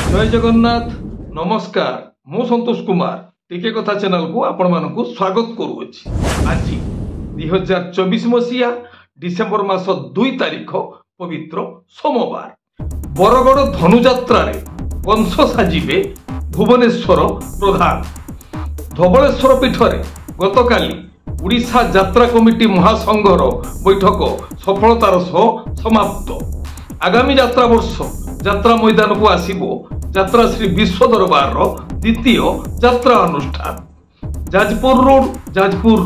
जय जगन्नाथ नमस्कार मु संतोष कुमार टिके कथा चैनल को आपण मानकु स्वागत करूछि। आज 2024 मसीहा डिसेम्बर मास 2 तारिख पवित्र सोमवार बरगड़ धनुयात्रा रे वंश साजिबे भुवनेश्वर प्रधान धवलेश्वर पीठरे गतकाली उड़ीसा यात्रा कमिटी महासंघर बैठक सफलतार सह समाप्त। आगामी यात्रा वर्ष यात्रा मैदान को आसिबो यात्रा श्री विश्व दरबार द्वितीय यात्रा अनुष्ठान। जाजपुर रोड जाजपुर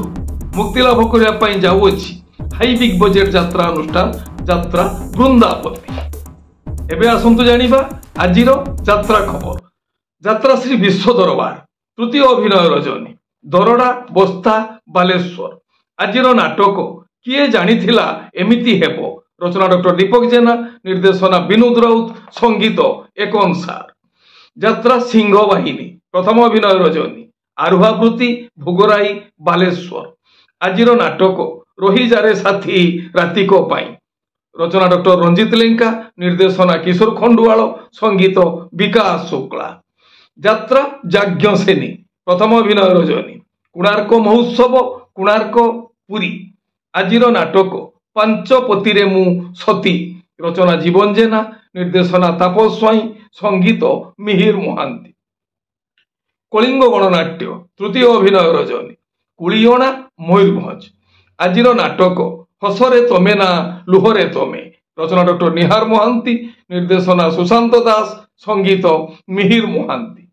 मुक्तिलाभ करने जाऊँगी हाई बिग बजेट यात्रा अनुष्ठान यात्रा वृंदावती। एबे आसंतु जानिबा आजिर यात्रा खबर। यात्रा श्री विश्व दरबार तृतीय अभिनय रजनी दरड़ा बस्ता बालेश्वर। आजिर नाटक किए जानिथिला एमिति हेबो रचना डॉक्टर दीपक जेना निर्देशना विनोद राउत संगीत एक अनुसार। यात्रा सिंह बाहिनी प्रथम अभिनय रजनी आरुहावृत्ति भोगराई बालेश्वर। आजिर नाटक रही जारे साथी रातिक पाई रचना डॉक्टर रंजित लेंका निर्देशना किशोर खंडुआल संगीत विकास शुक्ला। यात्रा जाज्ञ सेनी प्रथम अभिनय रजनी कोणार्क महोत्सव कोणार्क पुरी। आजिर नाटक पांचपति रे मु सती रचना जीवन जेना निर्देशना तापस स्वाई संगीत मिहिर महांती। कलिंग गणनाट्य तृतीय अभिनय रजनी कुलियणा मयूरभंज। आजिर नाटक हसरे तमे ना लुहरे तमे रचना डॉक्टर निहार महांती निर्देशना सुशांत दास संगीत मिहिर महांती।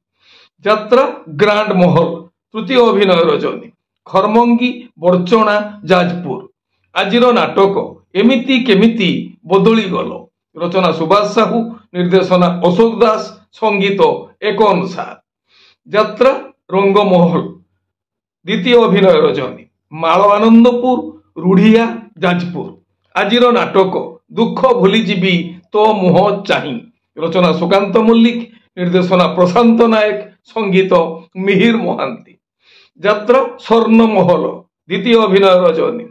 यात्रा ग्रांड महल तृतीय अभिनय रजनी खरमंगी बरचणा जाजपुर। आजिर नाटक एमिति केमिति बदली गल रचना सुभाष साहू निर्देशना अशोक दास संगीत एक अनुसार। यात्रा रंगमहल द्वितीय अभिनय रजनी माल आनंदपुर रूढ़िया जाजपुर। आजिर नाटक दुख भूलीजीवी तो मुह चाही रचना सुकांत मल्लिक निर्देशना प्रशांत नायक संगीत मिहिर महांती। यात्रा स्वर्णमहल द्वितीय अभिनय रजनी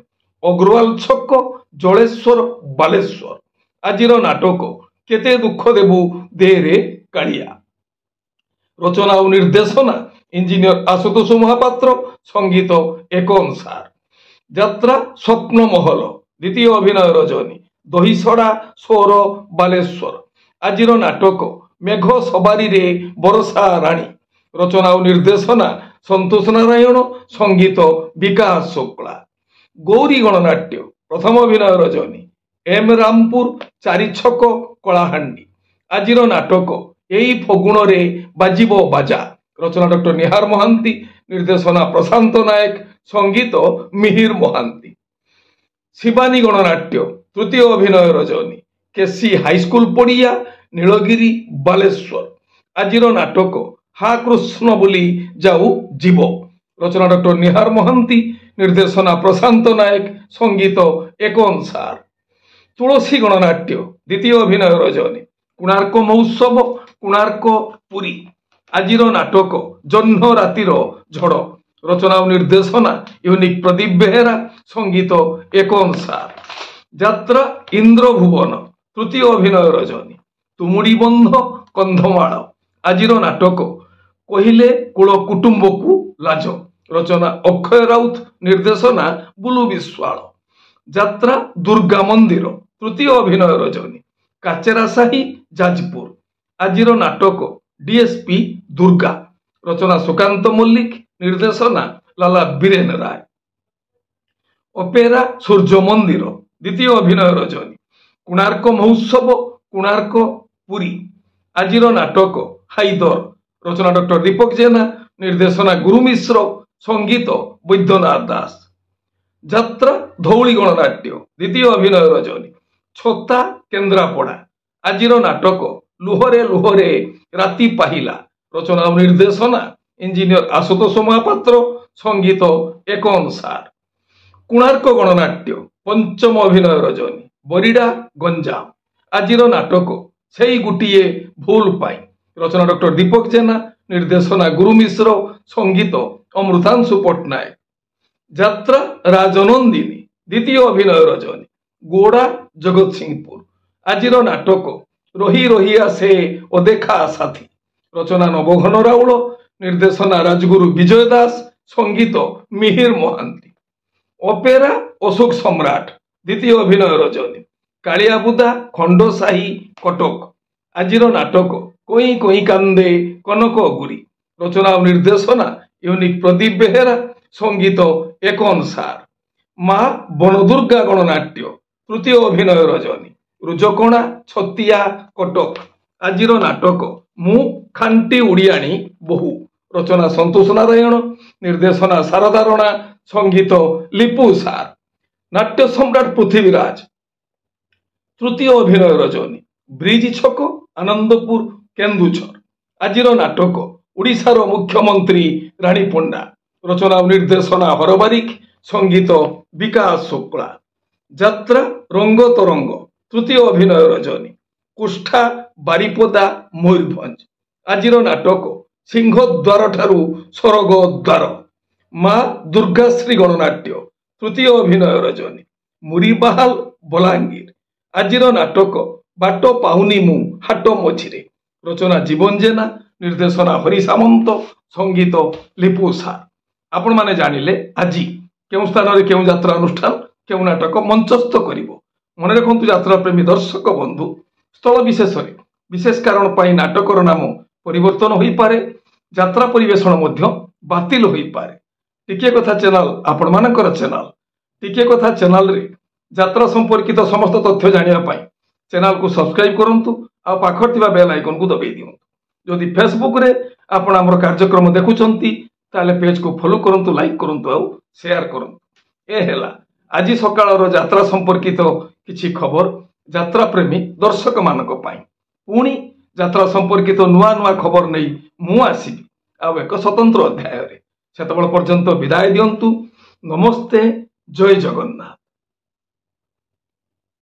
अग्रवाल छक जलेश्वर बालेश्वर। आजिर नाटक केते दुख देबु देरे कालिया रचना और निर्देशना इंजीनियर आशुतोष महापात्र संगीत एक अनुसार। यात्रा स्वप्न महल द्वितीय अभिनय रजनी दहीसड़ा सोर बालेश्वर। आजिर नाटक मेघ सवारी रे बरसा राणी रचना और निर्देशना संतोष नारायण संगीत विकास शुक्ला। गौरी गणनाट्य प्रथम अभिनय रजनी एम रामपुर चारि छक कलाहांडी। आजिर नाटक एई फगुण रे बाजिबो बाजा रचना डॉक्टर निहार महांती निर्देशना प्रशांत नायक संगीत मिहिर महांती। शिवानी गणनाट्य तृतीय अभिनय रजनी केसी हाईस्कूल पड़िया नीलगिरी बालेश्वर। आजिर नाटक हा कृष्ण बोली जाऊ जीव रचना डॉक्टर निहार महांती निर्देशना प्रशांत नायक संगीत एक अनुसार। तुलसी गणनाट्य द्वितीय अभिनय रजनी कोणार्क महोत्सव कोणार्क पुरी। आजिर नाटक जह्न रातिर झड़ रचना और निर्देशना यूनिक प्रदीप बेहेरा संगीत एक अनुसार। यात्रा इंद्रभुवन तृतीय अभिनय रजनी तुमुड़ी बंध कंधमाल। आजिर नाटक कहिले कुल कुटुंब को लाज रचना अक्षय राउत निर्देशना बुलु विश्वाल। यात्रा दुर्गा मंदिर तृतीय अभिनय रजनी काचेरा साही जाजपुर। आजिर नाटक डीएसपी दुर्गा रचना सुकांत मल्लिक निर्देशना लाला बीरेन राय। अपेरा सूर्य मंदिर द्वितीय अभिनय रजनी कोणार्क महोत्सव कोणार्क पुरी। आजिर नाटक हाइदर रचना डॉक्टर दीपक जेना निर्देशना गुरु मिश्र संगीत वैद्यनाथ दास। यात्रा धौली गणनाट्य द्वितीय अभिनय रजनी छोता केन्द्रापड़ा। आजिर नाटक लुहरे लुहरे राति पाहिला रचना और निर्देशना इंजीनियर आशुतोष महापात्र संगीत एक अनुसार। कोणार्क गणनाट्य पंचम अभिनय रजनी बरिडा गंजाम। आजिर नाटक सेई गुटिए भूल पाई रचना डॉक्टर दीपक जेना निर्देशना गुरु मिश्र संगीत अमृतांशु पट्टनायक। यात्रा राजनंदिनी द्वितीय अभिनय रजनी गोड़ा जगत सिंहपुर। आजिर नाटक রহি রহিয়া সে ও দেখা সাথী। রচনা নবঘন রাউল, নির্দেশনা রাজগুরু বিজয় দাস, সঙ্গীত মিহির মহান্তি। অপেরা অশোক সম্রাট, দ্বিতীয় অভিনয় রজনী। কালিয়াবুদা খণ্ডসাহী কটক। আজির নাটক কই কই কান্দে কনক গুরি। রচনা ও নির্দেশনা ইউনিক প্রদীপ বেহেরা, সঙ্গীত একন সার। মা বনদুর্গা গণনাট্য, তৃতীয় অভিনয় রজনী। রুজকণা ছতিয়া কটক। আজির নাটক মু খান্টি উড়িয়াণী বহু। রচনা সন্তোষ নারায়ণ, নির্দেশনা সারদা রণা, সঙ্গীত লিপু সার। নাট্য সম্রাট পৃথিবীরাজ, তৃতীয় অভিনয় রজনী। ব্রিজ ছক আনন্দপুর কেন্দুঝর। আজির নাটক ওড়িশার মুখ্যমন্ত্রী রানী পণ্ডা। রচনা ও নির্দেশনা হরবারিক, সঙ্গীত বিকাশ শুক্লা। যাত্রা রঙ্গ তরঙ্গ, তৃতীয় অভিনয় রজনী। কুষ্ঠা বারিপদা ময়ূরভঞ্জ। আজির নাটক সিংহদ্বার ঠারু স্বর্গ দ্বার। মা দুর্গাশ্রী গণনাট্য, তৃতীয় অভিনয় রজনী। মুরিবাহাল বলাঙ্গীর। আজির নাটক বাট পাউনি মু হাট মঝিরে। রচনা জীবন জেনা, ନିର୍ଦ୍ଦେଶନା ହରି ସାମନ୍ତ, ସଙ୍ଗୀତ ଲିପୁ ସାର୍। ଆପଣମାନେ ଜାଣିଲେ ଆଜି କେଉଁ ସ୍ଥାନରେ କେଉଁ ଯାତ୍ରା ଅନୁଷ୍ଠାନ କେଉଁ ନାଟକ ମଞ୍ଚସ୍ଥ କରିବ। ମନେ ରଖନ୍ତୁ ଯାତ୍ରା ପ୍ରେମୀ ଦର୍ଶକ ବନ୍ଧୁ, ସ୍ଥଳ ବିଶେଷରେ ବିଶେଷ କାରଣ ପାଇଁ ନାଟକର ନାମ ପରିବର୍ତ୍ତନ ହୋଇପାରେ, ଯାତ୍ରା ପରିବେଷଣ ମଧ୍ୟ ବାତିଲ ହୋଇପାରେ। ଟିକିଏ କଥା ଚ୍ୟାନେଲ ଆପଣମାନଙ୍କର ଚ୍ୟାନେଲ। ଟିକିଏ କଥା ଚ୍ୟାନେଲରେ ଯାତ୍ରା ସମ୍ପର୍କିତ ସମସ୍ତ ତଥ୍ୟ ଜାଣିବା ପାଇଁ ଚ୍ୟାନେଲକୁ ସବସ୍କ୍ରାଇବ କରନ୍ତୁ ଆଉ ପାଖରେ ଥିବା ବେଲ୍ ଆଇକନକୁ ଦବାଇ ଦିଅନ୍ତୁ। ଯଦି ଫେସବୁକରେ ଆପଣ ଆମର କାର୍ଯ୍ୟକ୍ରମ ଦେଖୁଛନ୍ତି ତାହେଲେ ପେଜକୁ ଫଲୋ କରନ୍ତୁ, ଲାଇକ୍ କରନ୍ତୁ ଆଉ ସେୟାର କରନ୍ତୁ। ଏ ହେଲା ଆଜି ସକାଳର ଯାତ୍ରା ସମ୍ପର୍କିତ କିଛି ଖବର ଯାତ୍ରା ପ୍ରେମୀ ଦର୍ଶକମାନଙ୍କ ପାଇଁ। ପୁଣି ଯାତ୍ରା ସମ୍ପର୍କିତ ନୂଆ ନୂଆ ଖବର ନେଇ ମୁଁ ଆସିବି ଆଉ ଏକ ସ୍ୱତନ୍ତ୍ର ଅଧ୍ୟାୟରେ। ସେତେବେଳେ ପର୍ଯ୍ୟନ୍ତ ବିଦାୟ ଦିଅନ୍ତୁ। ନମସ୍ତେ, ଜୟ ଜଗନ୍ନାଥ।